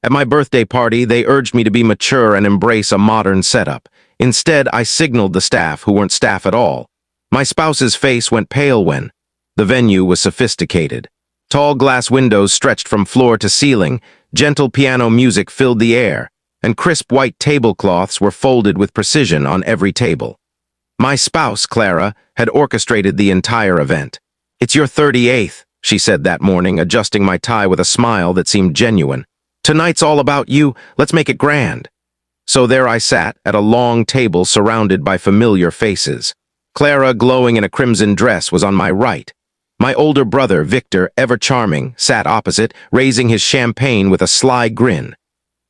At my birthday party, they urged me to be mature and embrace a modern setup. Instead, I signaled the staff, who weren't staff at all. My spouse's face went pale when the venue was sophisticated. Tall glass windows stretched from floor to ceiling, gentle piano music filled the air, and crisp white tablecloths were folded with precision on every table. My spouse, Clara, had orchestrated the entire event. "It's your 38th, she said that morning, adjusting my tie with a smile that seemed genuine. "Tonight's all about you, let's make it grand." So there I sat, at a long table surrounded by familiar faces. Clara, glowing in a crimson dress, was on my right. My older brother, Victor, ever charming, sat opposite, raising his champagne with a sly grin.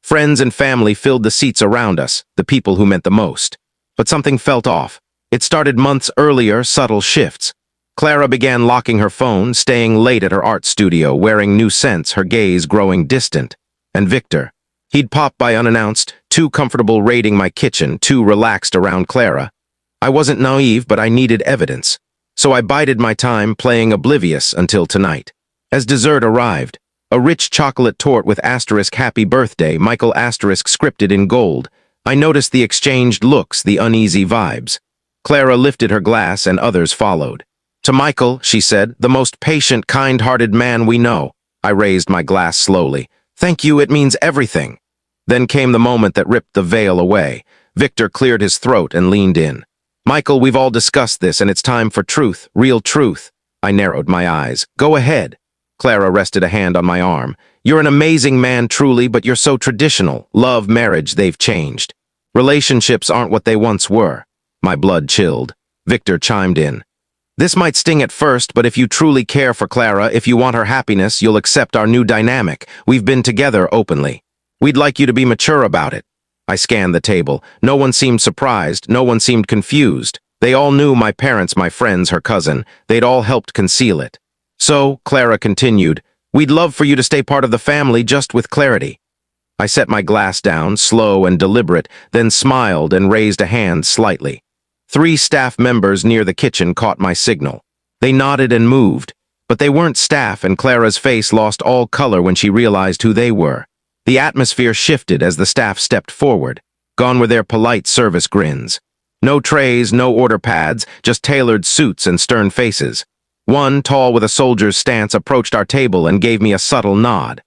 Friends and family filled the seats around us, the people who meant the most. But something felt off. It started months earlier, subtle shifts. Clara began locking her phone, staying late at her art studio, wearing new scents, her gaze growing distant. And Victor. He'd pop by unannounced, too comfortable raiding my kitchen, too relaxed around Clara. I wasn't naive, but I needed evidence. So I bided my time, playing oblivious until tonight. As dessert arrived, a rich chocolate torte with asterisk happy birthday, Michael asterisk scripted in gold, I noticed the exchanged looks, the uneasy vibes. Clara lifted her glass and others followed. "To Michael," she said, "the most patient, kind-hearted man we know." I raised my glass slowly. "Thank you, it means everything." Then came the moment that ripped the veil away. Victor cleared his throat and leaned in. "Michael, we've all discussed this, and it's time for truth, real truth." I narrowed my eyes. "Go ahead." Clara rested a hand on my arm. "You're an amazing man, truly, but you're so traditional. Love, marriage, they've changed. Relationships aren't what they once were." My blood chilled. Victor chimed in. "This might sting at first, but if you truly care for Clara, if you want her happiness, you'll accept our new dynamic. We've been together openly. We'd like you to be mature about it." I scanned the table. No one seemed surprised. No one seemed confused. They all knew my parents, my friends, her cousin. They'd all helped conceal it. "So," Clara continued, "we'd love for you to stay part of the family, just with clarity." I set my glass down, slow and deliberate, then smiled and raised a hand slightly. 3 staff members near the kitchen caught my signal. They nodded and moved, but they weren't staff, and Clara's face lost all color when she realized who they were. The atmosphere shifted as the staff stepped forward. Gone were their polite service grins. No trays, no order pads, just tailored suits and stern faces. One, tall with a soldier's stance, approached our table and gave me a subtle nod.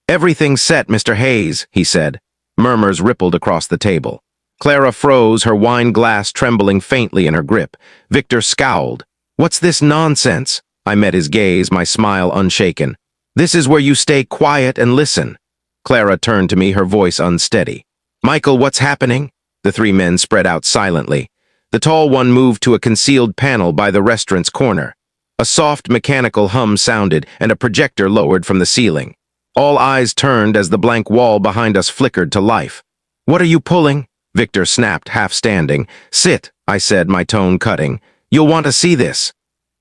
"Everything's set, Mr. Hayes," he said. Murmurs rippled across the table. Clara froze, her wine glass trembling faintly in her grip. Victor scowled. "What's this nonsense?" I met his gaze, my smile unshaken. "This is where you stay quiet and listen." Clara turned to me, her voice unsteady. "Michael, what's happening?" The 3 men spread out silently. The tall one moved to a concealed panel by the restaurant's corner. A soft mechanical hum sounded, and a projector lowered from the ceiling. All eyes turned as the blank wall behind us flickered to life. "What are you pulling?" Victor snapped, half standing. "Sit," I said, my tone cutting. "You'll want to see this."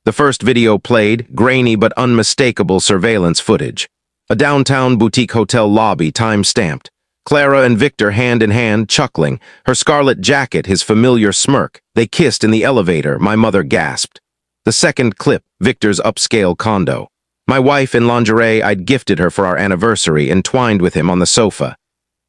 The first video played, grainy but unmistakable surveillance footage. A downtown boutique hotel lobby, time-stamped. Clara and Victor hand in hand, chuckling, her scarlet jacket his familiar smirk. They kissed in the elevator, my mother gasped. The second clip, Victor's upscale condo. My wife in lingerie I'd gifted her for our anniversary, entwined with him on the sofa.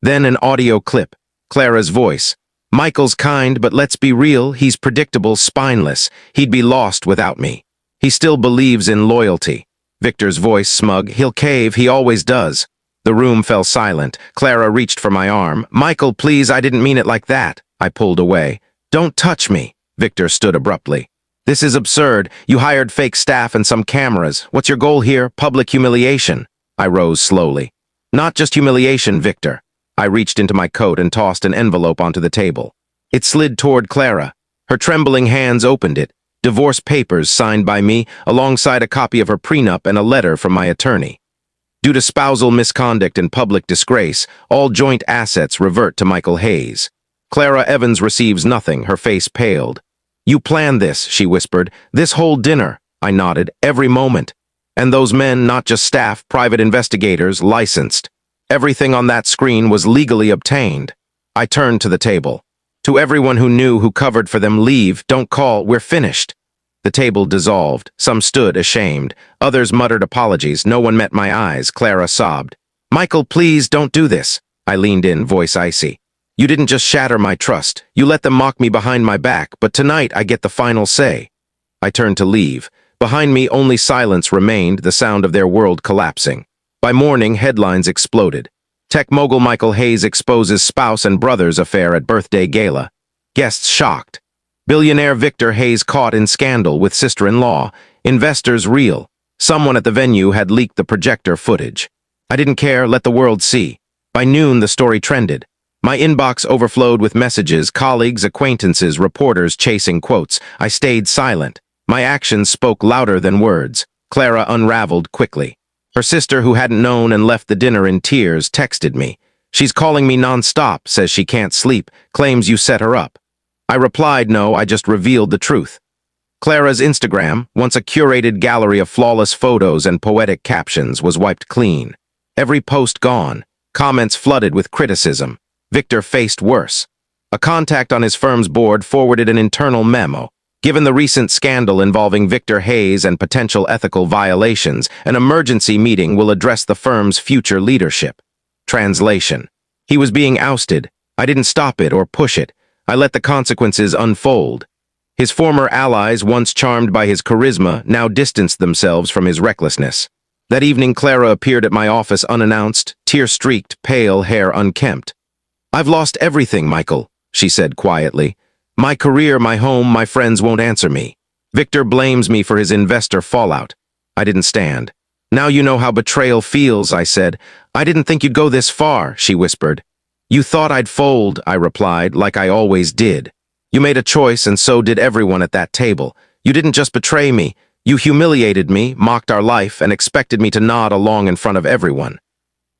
Then an audio clip, Clara's voice. "Michael's kind, but let's be real, he's predictable, spineless. He'd be lost without me. He still believes in loyalty." Victor's voice smug. "He'll cave, he always does." The room fell silent. Clara reached for my arm. "Michael, please, I didn't mean it like that." I pulled away. "Don't touch me." Victor stood abruptly. "This is absurd. You hired fake staff and some cameras. What's your goal here? Public humiliation." I rose slowly. "Not just humiliation, Victor." I reached into my coat and tossed an envelope onto the table. It slid toward Clara. Her trembling hands opened it. Divorce papers signed by me, alongside a copy of her prenup and a letter from my attorney. Due to spousal misconduct and public disgrace, all joint assets revert to Michael Hayes. Clara Evans receives nothing, her face paled. "You planned this," she whispered. "This whole dinner." I nodded. "Every moment. And those men, not just staff, private investigators, licensed. Everything on that screen was legally obtained." I turned to the table. "To everyone who knew, who covered for them, leave, don't call, we're finished." The table dissolved. Some stood ashamed. Others muttered apologies. No one met my eyes. Clara sobbed. Michael, please don't do this. I leaned in, voice icy. You didn't just shatter my trust. You let them mock me behind my back, but tonight I get the final say. I turned to leave. Behind me, only silence remained, the sound of their world collapsing. By morning, headlines exploded. Tech mogul Michael Hayes exposes spouse and brother's affair at birthday gala. Guests shocked. Billionaire Victor Hayes caught in scandal with sister-in-law. Investors reel. Someone at the venue had leaked the projector footage. I didn't care, let the world see. By noon, the story trended. My inbox overflowed with messages, colleagues, acquaintances, reporters chasing quotes. I stayed silent. My actions spoke louder than words. Clara unraveled quickly. Her sister, who hadn't known and left the dinner in tears, texted me. She's calling me nonstop, says she can't sleep, claims you set her up. I replied, no, I just revealed the truth. Clara's Instagram, once a curated gallery of flawless photos and poetic captions, was wiped clean. Every post gone. Comments flooded with criticism. Victor faced worse. A contact on his firm's board forwarded an internal memo. Given the recent scandal involving Victor Hayes and potential ethical violations, an emergency meeting will address the firm's future leadership. Translation. He was being ousted. I didn't stop it or push it. I let the consequences unfold. His former allies, once charmed by his charisma, now distanced themselves from his recklessness. That evening, Clara appeared at my office unannounced, tear-streaked, pale, hair unkempt. I've lost everything, Michael, she said quietly. My career, my home, my friends won't answer me. Victor blames me for his investor fallout. I didn't stand. Now you know how betrayal feels, I said. I didn't think you'd go this far, she whispered. You thought I'd fold, I replied, like I always did. You made a choice, and so did everyone at that table. You didn't just betray me. You humiliated me, mocked our life, and expected me to nod along in front of everyone.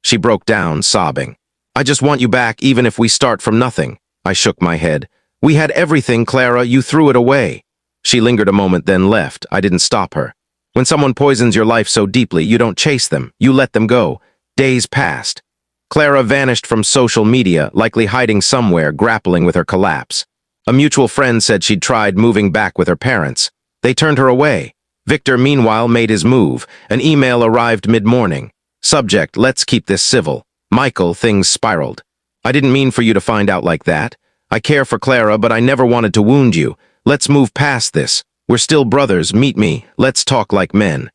She broke down, sobbing. I just want you back, even if we start from nothing. I shook my head. We had everything, Clara. You threw it away. She lingered a moment, then left. I didn't stop her. When someone poisons your life so deeply, you don't chase them. You let them go. Days passed. Clara vanished from social media, likely hiding somewhere, grappling with her collapse. A mutual friend said she'd tried moving back with her parents. They turned her away. Victor, meanwhile, made his move. An email arrived mid-morning. Subject, let's keep this civil. Michael, things spiraled. I didn't mean for you to find out like that. I care for Clara, but I never wanted to wound you. Let's move past this. We're still brothers. Meet me. Let's talk like men.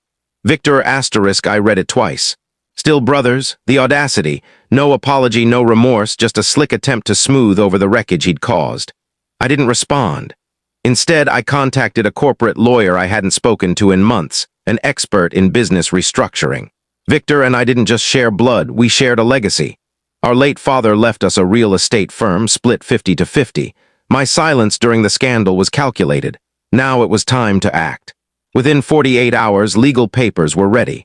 Victor asterisk, I read it twice. Still brothers? The audacity. No apology, no remorse, just a slick attempt to smooth over the wreckage he'd caused. I didn't respond. Instead, I contacted a corporate lawyer I hadn't spoken to in months, an expert in business restructuring. Victor and I didn't just share blood, we shared a legacy. Our late father left us a real estate firm, split 50-50. My silence during the scandal was calculated. Now it was time to act. Within 48 hours, legal papers were ready.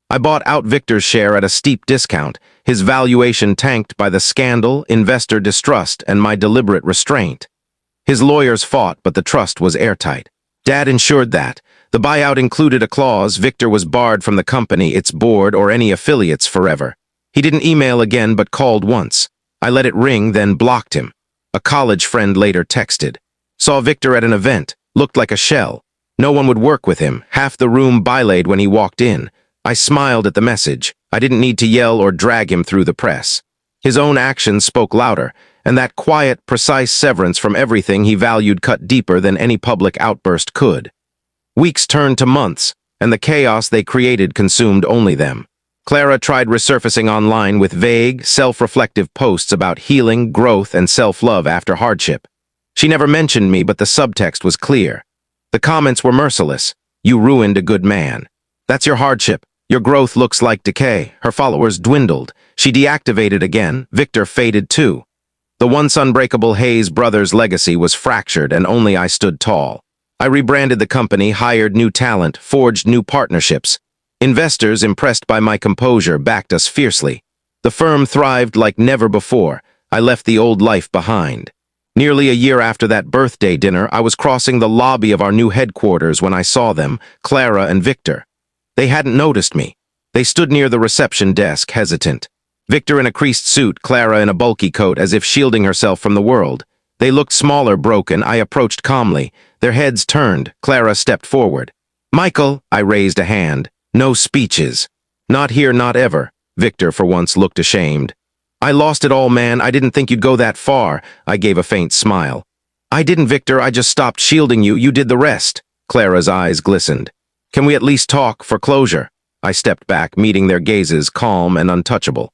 I bought out Victor's share at a steep discount, his valuation tanked by the scandal, investor distrust, and my deliberate restraint. His lawyers fought, but the trust was airtight. Dad ensured that. The buyout included a clause: Victor was barred from the company, its board, or any affiliates forever. He didn't email again, but called once. I let it ring, then blocked him. A college friend later texted. Saw Victor at an event. Looked like a shell. No one would work with him. Half the room belayed when he walked in. I smiled at the message. I didn't need to yell or drag him through the press. His own actions spoke louder, and that quiet, precise severance from everything he valued cut deeper than any public outburst could. Weeks turned to months, and the chaos they created consumed only them. Clara tried resurfacing online with vague, self-reflective posts about healing, growth, and self-love after hardship. She never mentioned me, but the subtext was clear. The comments were merciless. You ruined a good man. That's your hardship. Your growth looks like decay. Her followers dwindled. She deactivated again. Victor faded too. The once unbreakable Hayes brothers' legacy was fractured, and only I stood tall. I rebranded the company, hired new talent, forged new partnerships. Investors, impressed by my composure, backed us fiercely. The firm thrived like never before. I left the old life behind. Nearly a year after that birthday dinner, I was crossing the lobby of our new headquarters when I saw them, Clara and Victor. They hadn't noticed me. They stood near the reception desk, hesitant. Victor in a creased suit, Clara in a bulky coat, as if shielding herself from the world. They looked smaller, broken. I approached calmly. Their heads turned. Clara stepped forward. Michael, I raised a hand. No speeches. Not here, not ever. Victor, for once, looked ashamed. I lost it all, man. I didn't think you'd go that far. I gave a faint smile. I didn't, Victor. I just stopped shielding you. You did the rest. Clara's eyes glistened. Can we at least talk for closure? I stepped back, meeting their gazes, calm and untouchable.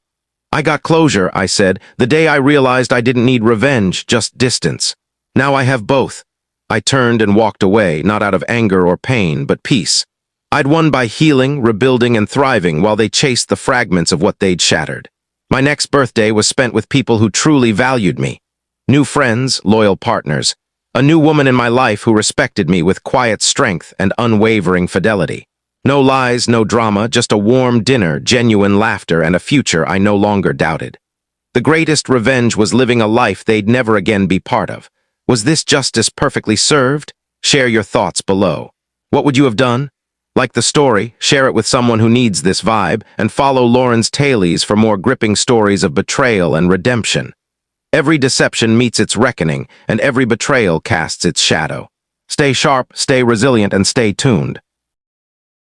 I got closure, I said, the day I realized I didn't need revenge, just distance. Now I have both. I turned and walked away, not out of anger or pain, but peace. I'd won by healing, rebuilding, and thriving while they chased the fragments of what they'd shattered. My next birthday was spent with people who truly valued me. New friends, loyal partners. A new woman in my life who respected me with quiet strength and unwavering fidelity. No lies, no drama, just a warm dinner, genuine laughter, and a future I no longer doubted. The greatest revenge was living a life they'd never again be part of. Was this justice perfectly served? Share your thoughts below. What would you have done? Like the story, share it with someone who needs this vibe, and follow Lauren's Tailies for more gripping stories of betrayal and redemption. Every deception meets its reckoning, and every betrayal casts its shadow. Stay sharp, stay resilient, and stay tuned.